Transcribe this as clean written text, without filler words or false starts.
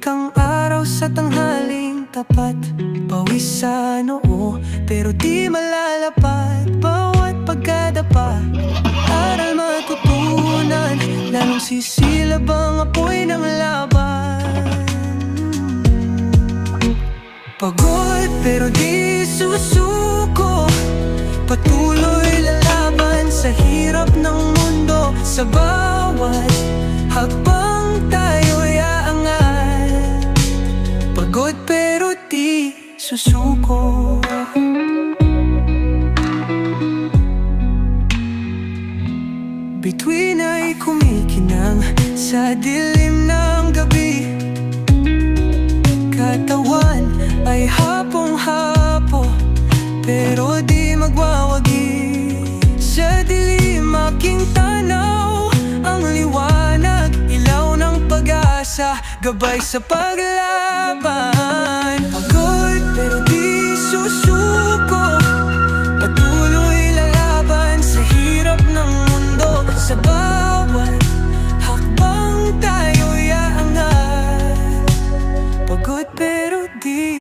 Tahimik ang araw sa tanghaling tapat. Pawis sa noo, pero di malalapat. Bawat pagkadapa, aral matutunan. Lalong sisilab ang apoy ng laban. Pagod pero di susuko, patuloy lalaban sa hirap ng mundo. Sa bawat hakbang tayo'y aangat. Pagod pero di susuko. Bituin ay kumikinang sa dilim ng gabi. Katawan ay hapong-hapo, pero di magwawagi. Sa dilim aking tanaw ang liwanag, ilaw ng pag-asa, gabay sa paglaban.